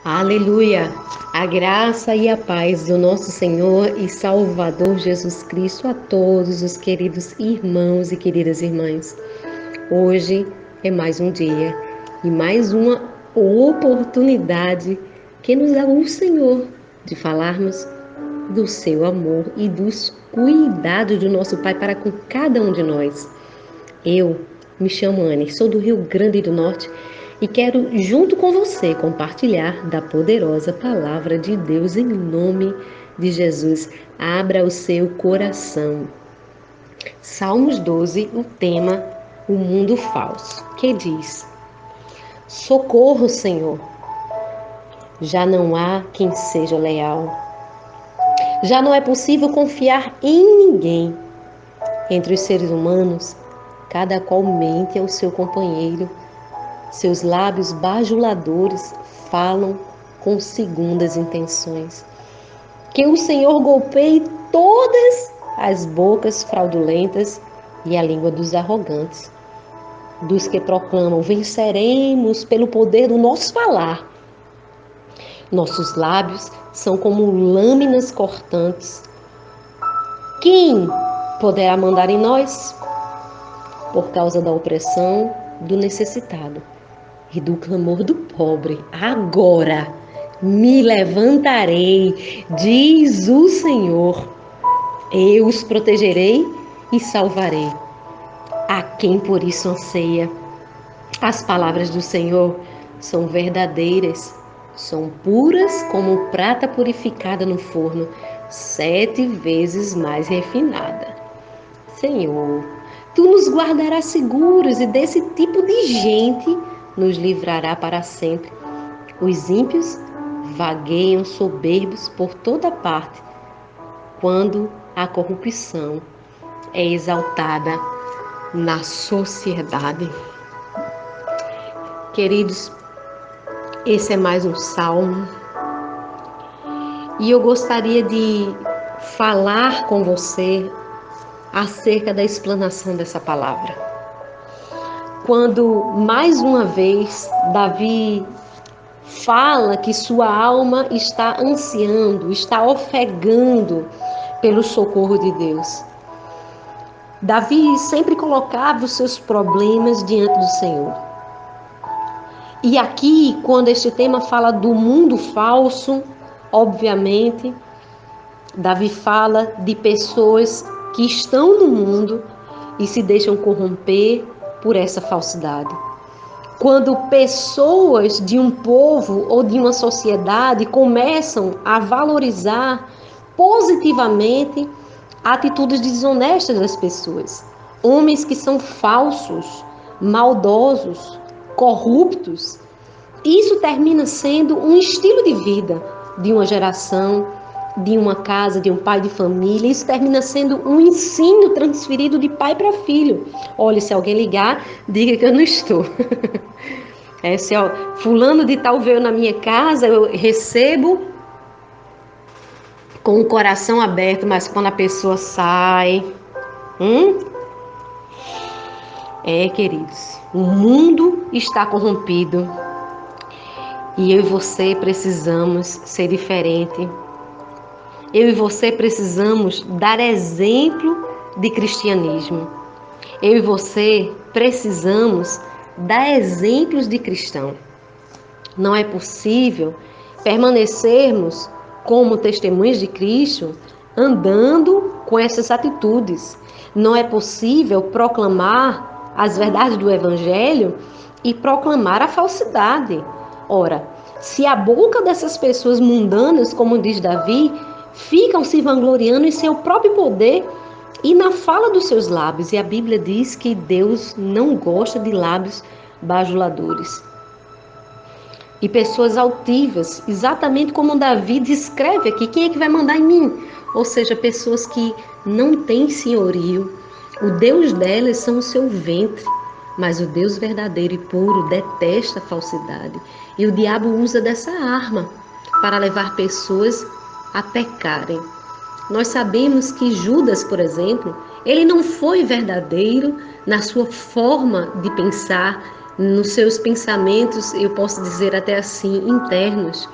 Aleluia! A graça e a paz do nosso Senhor e Salvador Jesus Cristo a todos os queridos irmãos e queridas irmãs. Hoje é mais um dia e mais uma oportunidade que nos dá o Senhor de falarmos do seu amor e dos cuidados do nosso Pai para com cada um de nós. Eu me chamo Anne, sou do Rio Grande do Norte e quero, junto com você, compartilhar da poderosa palavra de Deus em nome de Jesus. Abra o seu coração. Salmos 12, o tema, o mundo falso, que diz: Socorro, Senhor, já não há quem seja leal. Já não é possível confiar em ninguém. Entre os seres humanos, cada qual mente ao seu companheiro. Seus lábios bajuladores falam com segundas intenções. Que o Senhor golpeie todas as bocas fraudulentas e a língua dos arrogantes, dos que proclamam: venceremos pelo poder do nosso falar. Nossos lábios são como lâminas cortantes. Quem poderá mandar em nós? Por causa da opressão do necessitado e do clamor do pobre, agora me levantarei, diz o Senhor. Eu os protegerei e salvarei. A quem por isso anseia. As palavras do Senhor são verdadeiras, são puras como prata purificada no forno, 7 vezes mais refinada. Senhor, Tu nos guardarás seguros e desse tipo de gente nos livrará para sempre. Os ímpios vagueiam soberbos por toda parte, quando a corrupção é exaltada na sociedade. Queridos, esse é mais um salmo e eu gostaria de falar com você acerca da explanação dessa palavra. Quando, mais uma vez, Davi fala que sua alma está ansiando, está ofegando pelo socorro de Deus. Davi sempre colocava os seus problemas diante do Senhor. E aqui, quando este tema fala do mundo falso, obviamente, Davi fala de pessoas que estão no mundo e se deixam corromper por essa falsidade. Quando pessoas de um povo ou de uma sociedade começam a valorizar positivamente atitudes desonestas das pessoas, homens que são falsos, maldosos, corruptos, isso termina sendo um estilo de vida de uma geração, de uma casa, de um pai de família. Isso termina sendo um ensino transferido de pai para filho. Olha, se alguém ligar, diga que eu não estou. Fulano de tal veio na minha casa, eu recebo com o coração aberto, mas quando a pessoa sai... queridos, o mundo está corrompido e eu e você precisamos ser diferente. Eu e você precisamos dar exemplo de cristianismo. Eu e você precisamos dar exemplos de cristão. Não é possível permanecermos como testemunhas de Cristo andando com essas atitudes. Não é possível proclamar as verdades do Evangelho e proclamar a falsidade. Ora, se a boca dessas pessoas mundanas, como diz Davi, ficam se vangloriando em seu próprio poder e na fala dos seus lábios. E a Bíblia diz que Deus não gosta de lábios bajuladores. E pessoas altivas, exatamente como Davi descreve aqui, quem é que vai mandar em mim? Ou seja, pessoas que não têm senhorio. O Deus delas são o seu ventre, mas o Deus verdadeiro e puro detesta a falsidade. E o diabo usa dessa arma para levar pessoas a pecarem. Nós sabemos que Judas, por exemplo, ele não foi verdadeiro na sua forma de pensar, nos seus pensamentos, eu posso dizer até assim, internos.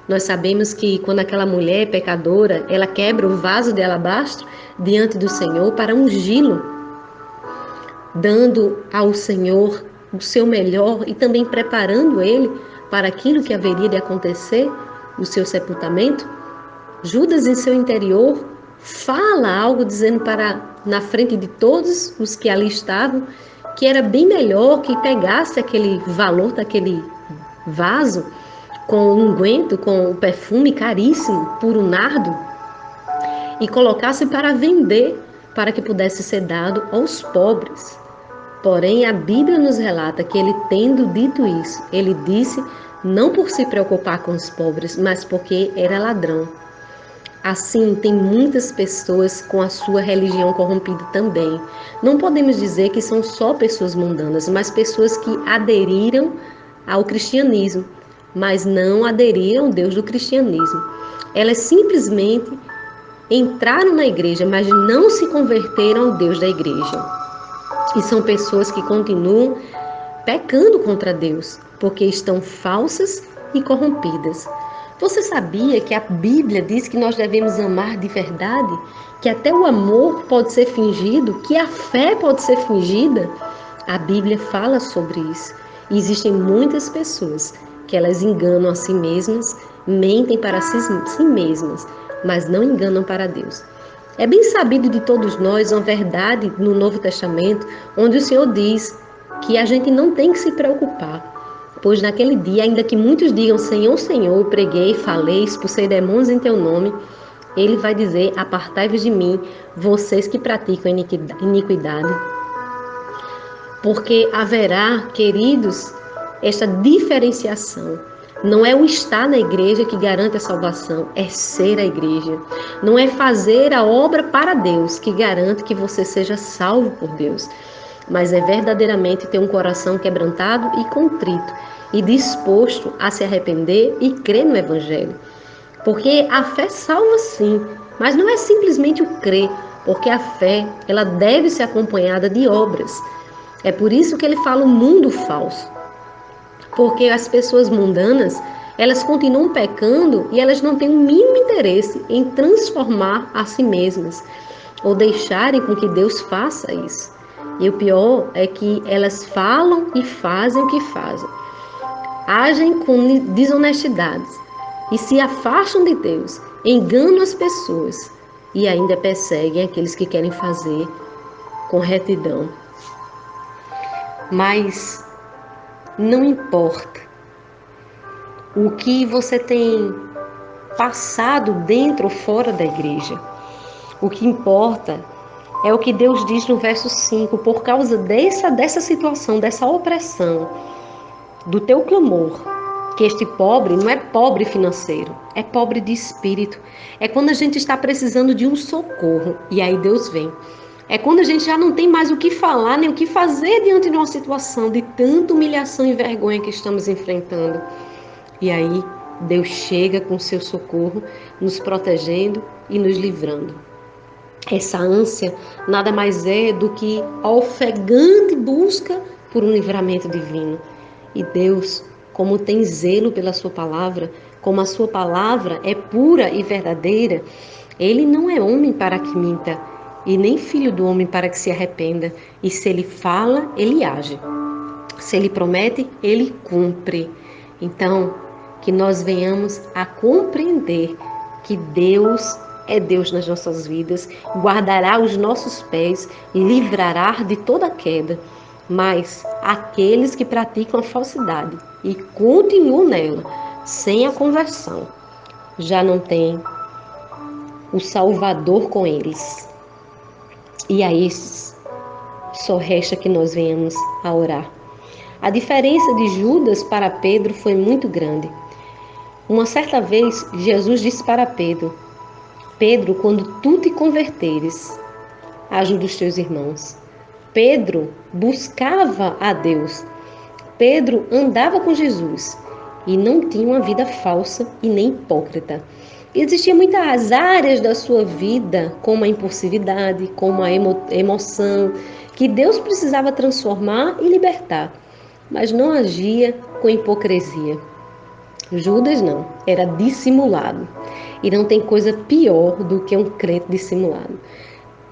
Nós sabemos que quando aquela mulher pecadora, ela quebra o vaso de alabastro diante do Senhor para ungí-lo, dando ao Senhor o seu melhor e também preparando ele para aquilo que haveria de acontecer, o seu sepultamento. Judas, em seu interior, fala algo dizendo para na frente de todos os que ali estavam que era bem melhor que pegasse aquele valor daquele vaso com o unguento, com o perfume caríssimo, puro nardo, e colocasse para vender, para que pudesse ser dado aos pobres. Porém, a Bíblia nos relata que ele, tendo dito isso, ele disse não por se preocupar com os pobres, mas porque era ladrão. Assim, tem muitas pessoas com a sua religião corrompida também. Não podemos dizer que são só pessoas mundanas, mas pessoas que aderiram ao cristianismo, mas não aderiram ao Deus do cristianismo. Elas simplesmente entraram na igreja, mas não se converteram ao Deus da igreja. E são pessoas que continuam pecando contra Deus, porque estão falsas e corrompidas. Você sabia que a Bíblia diz que nós devemos amar de verdade? Que até o amor pode ser fingido? Que a fé pode ser fingida? A Bíblia fala sobre isso. E existem muitas pessoas que elas enganam a si mesmas, mentem para si mesmas, mas não enganam para Deus. É bem sabido de todos nós uma verdade no Novo Testamento, onde o Senhor diz que a gente não tem que se preocupar. Pois naquele dia, ainda que muitos digam Senhor, Senhor, eu preguei, falei, expulsei demônios em teu nome, ele vai dizer, apartai-vos de mim, vocês que praticam iniquidade. Porque haverá, queridos, esta diferenciação. Não é o estar na igreja que garante a salvação, é ser a igreja. Não é fazer a obra para Deus que garante que você seja salvo por Deus, mas é verdadeiramente ter um coração quebrantado e contrito e disposto a se arrepender e crer no Evangelho. Porque a fé salva sim, mas não é simplesmente o crer, porque a fé ela deve ser acompanhada de obras. É por isso que ele fala o mundo falso. Porque as pessoas mundanas, elas continuam pecando e elas não têm o mínimo interesse em transformar a si mesmas ou deixarem com que Deus faça isso. E o pior é que elas falam e fazem o que fazem. Agem com desonestidade e se afastam de Deus, enganam as pessoas e ainda perseguem aqueles que querem fazer com retidão. Mas não importa o que você tem passado dentro ou fora da igreja. O que importa é o que Deus diz no verso 5, por causa dessa situação, dessa opressão, do teu clamor, que este pobre não é pobre financeiro, é pobre de espírito. É quando a gente está precisando de um socorro e aí Deus vem. É quando a gente já não tem mais o que falar, nem o que fazer diante de uma situação de tanta humilhação e vergonha que estamos enfrentando. E aí Deus chega com seu socorro, nos protegendo e nos livrando. Essa ânsia nada mais é do que a ofegante busca por um livramento divino. E Deus, como tem zelo pela sua palavra, como a sua palavra é pura e verdadeira, Ele não é homem para que minta, e nem filho do homem para que se arrependa. E se Ele fala, Ele age. Se Ele promete, Ele cumpre. Então, que nós venhamos a compreender que Deus é Deus nas nossas vidas, guardará os nossos pés, livrará de toda queda. Mas aqueles que praticam a falsidade e continuam nela, sem a conversão, já não têm o Salvador com eles. E a esses só resta que nós venhamos a orar. A diferença de Judas para Pedro foi muito grande. Uma certa vez, Jesus disse para Pedro: Pedro, quando tu te converteres, ajuda os teus irmãos. Pedro buscava a Deus. Pedro andava com Jesus e não tinha uma vida falsa e nem hipócrita. Existiam muitas áreas da sua vida, como a impulsividade, como a emoção, que Deus precisava transformar e libertar. mas não agia com hipocrisia. Judas não, era dissimulado. E não tem coisa pior do que um crente dissimulado.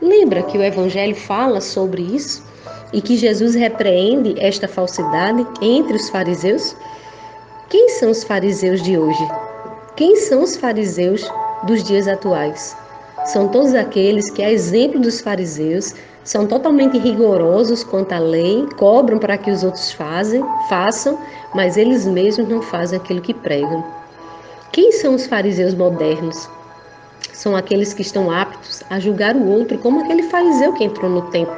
Lembra que o Evangelho fala sobre isso e que Jesus repreende esta falsidade entre os fariseus? Quem são os fariseus de hoje? Quem são os fariseus dos dias atuais? São todos aqueles que, a exemplo dos fariseus, são totalmente rigorosos quanto à lei, cobram para que os outros façam, mas eles mesmos não fazem aquilo que pregam. Quem são os fariseus modernos? São aqueles que estão aptos a julgar o outro, como aquele fariseu que entrou no templo,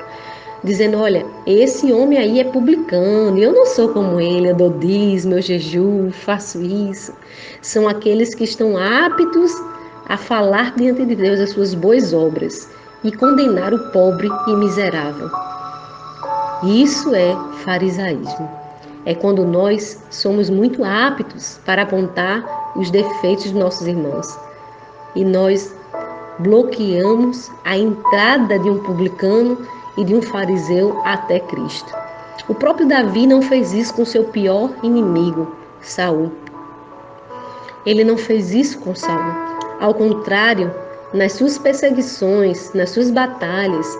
dizendo: olha, esse homem aí é publicano, eu não sou como ele, eu dou dízimo, eu jejuo, faço isso. São aqueles que estão aptos a falar diante de Deus as suas boas obras e condenar o pobre e miserável. Isso é farisaísmo. É quando nós somos muito aptos para apontar os defeitos de nossos irmãos. E nós bloqueamos a entrada de um publicano e de um fariseu até Cristo. O próprio Davi não fez isso com seu pior inimigo, Saul. Ele não fez isso com Saul. Ao contrário, nas suas perseguições, nas suas batalhas,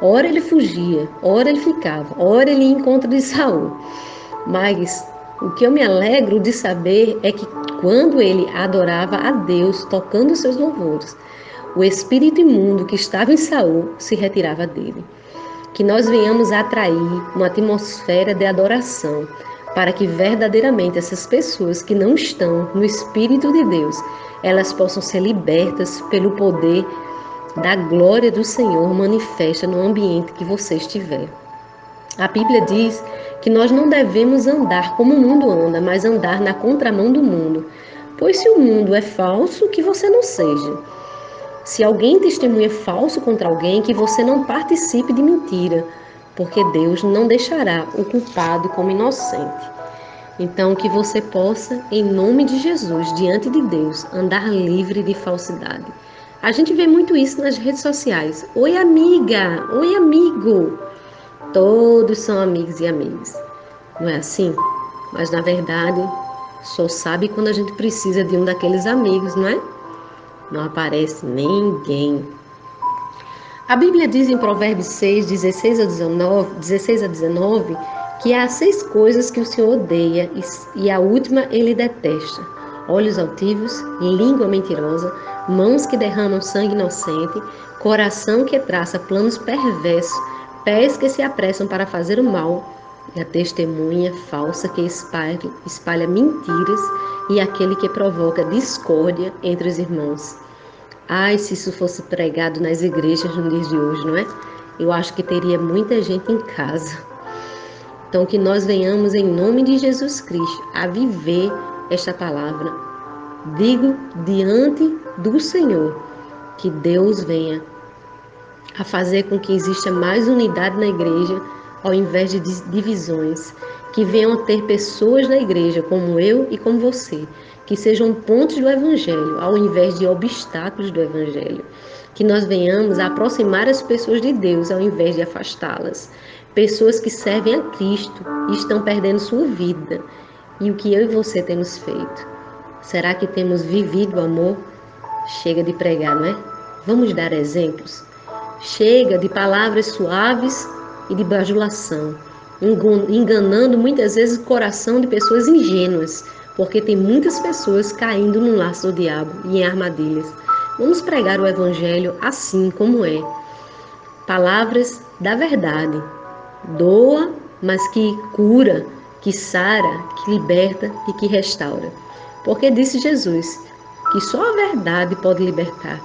ora ele fugia, ora ele ficava, ora ele ia em contra de Saul. Mas o que eu me alegro de saber é que quando ele adorava a Deus, tocando seus louvores, o espírito imundo que estava em Saul se retirava dele. Que nós venhamos atrair uma atmosfera de adoração, para que verdadeiramente essas pessoas que não estão no Espírito de Deus, elas possam ser libertas pelo poder da glória do Senhor manifesta no ambiente que você estiver. A Bíblia diz que nós não devemos andar como o mundo anda, mas andar na contramão do mundo. Pois se o mundo é falso, que você não seja. Se alguém testemunha falso contra alguém, que você não participe de mentira, porque Deus não deixará o culpado como inocente. Então, que você possa, em nome de Jesus, diante de Deus, andar livre de falsidade. A gente vê muito isso nas redes sociais. Oi, amiga! Oi, amigo! Todos são amigos e amigas. Não é assim? Mas, na verdade, só sabe quando a gente precisa de um daqueles amigos, não é? Não aparece ninguém. A Bíblia diz em Provérbios 6, 16 a 19, que há 6 coisas que o Senhor odeia e a última ele detesta: olhos altivos, língua mentirosa, mãos que derramam sangue inocente, coração que traça planos perversos, pés que se apressam para fazer o mal, e a testemunha falsa que espalha mentiras, e aquele que provoca discórdia entre os irmãos. Ai, se isso fosse pregado nas igrejas nos dias de hoje, não é? Eu acho que teria muita gente em casa. Então, que nós venhamos, em nome de Jesus Cristo, a viver esta palavra. Digo diante do Senhor, que Deus venha a fazer com que exista mais unidade na igreja, ao invés de divisões. Que venham a ter pessoas na igreja, como eu e como você, que sejam pontos do Evangelho, ao invés de obstáculos do Evangelho. Que nós venhamos a aproximar as pessoas de Deus, ao invés de afastá-las. Pessoas que servem a Cristo e estão perdendo sua vida. E o que eu e você temos feito? Será que temos vivido o amor? Chega de pregar, não é? Vamos dar exemplos. Chega de palavras suaves e de bajulação, enganando muitas vezes o coração de pessoas ingênuas, porque tem muitas pessoas caindo no laço do diabo e em armadilhas. Vamos pregar o Evangelho assim como é. Palavras da verdade. Doa, mas que cura, que sara, que liberta e que restaura. Porque disse Jesus que só a verdade pode libertar.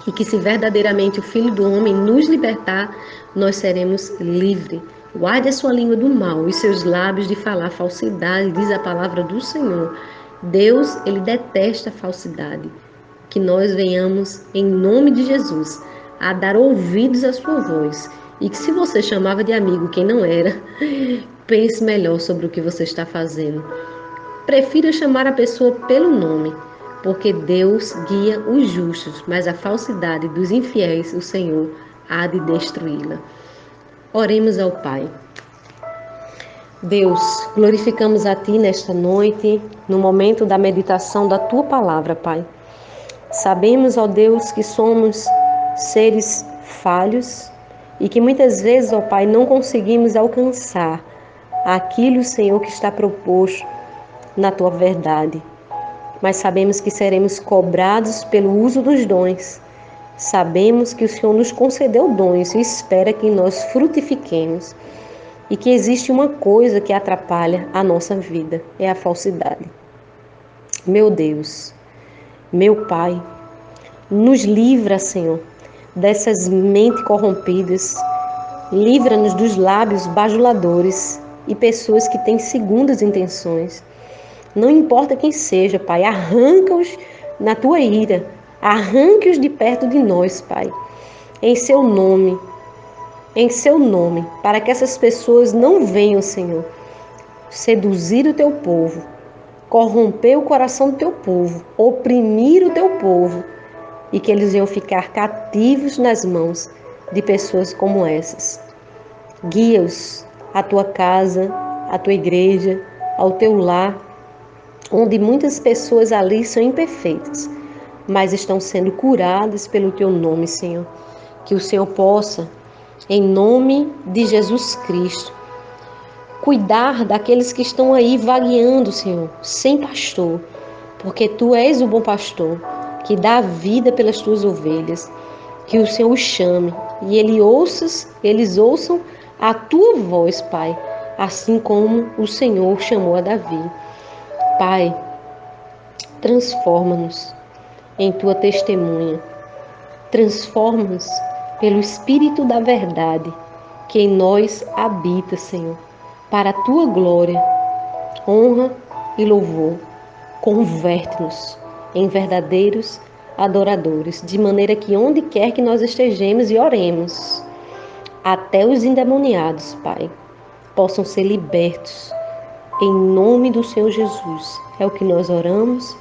E que se verdadeiramente o Filho do Homem nos libertar, nós seremos livres. Guarde a sua língua do mal e seus lábios de falar falsidade, diz a palavra do Senhor. Deus, ele detesta a falsidade. Que nós venhamos, em nome de Jesus, a dar ouvidos à sua voz. E que se você chamava de amigo quem não era, pense melhor sobre o que você está fazendo. Prefira chamar a pessoa pelo nome, porque Deus guia os justos, mas a falsidade dos infiéis, o Senhor há de destruí-la. Oremos ao Pai. Deus, glorificamos a Ti nesta noite, no momento da meditação da Tua palavra, Pai. Sabemos, ó Deus, que somos seres falhos e que muitas vezes, ó Pai, não conseguimos alcançar aquilo, Senhor, que está proposto na Tua verdade. Mas sabemos que seremos cobrados pelo uso dos dons. Sabemos que o Senhor nos concedeu dons e espera que nós frutifiquemos. E que existe uma coisa que atrapalha a nossa vida, é a falsidade. Meu Deus, meu Pai, nos livra, Senhor, dessas mentes corrompidas. Livra-nos dos lábios bajuladores e pessoas que têm segundas intenções. Não importa quem seja, Pai, arranca-os na Tua ira. Arranque-os de perto de nós, Pai. Em Seu nome, para que essas pessoas não venham, Senhor, seduzir o Teu povo, corromper o coração do Teu povo, oprimir o Teu povo, e que eles venham ficar cativos nas mãos de pessoas como essas. Guia-os à Tua casa, à Tua igreja, ao Teu lar, onde muitas pessoas ali são imperfeitas, mas estão sendo curadas pelo Teu nome, Senhor. Que o Senhor possa, em nome de Jesus Cristo, cuidar daqueles que estão aí vagueando, Senhor, sem pastor, porque Tu és o bom pastor, que dá a vida pelas Tuas ovelhas. Que o Senhor os chame e eles ouçam a Tua voz, Pai, assim como o Senhor chamou a Davi. Pai, transforma-nos em Tua testemunha. Transforma-nos pelo Espírito da verdade que em nós habita, Senhor, para a Tua glória, honra e louvor. Converte-nos em verdadeiros adoradores, de maneira que onde quer que nós estejamos e oremos, até os endemoniados, Pai, possam ser libertos. Em nome do Senhor Jesus, é o que nós oramos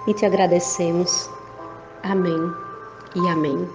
e Te agradecemos. Amém e amém.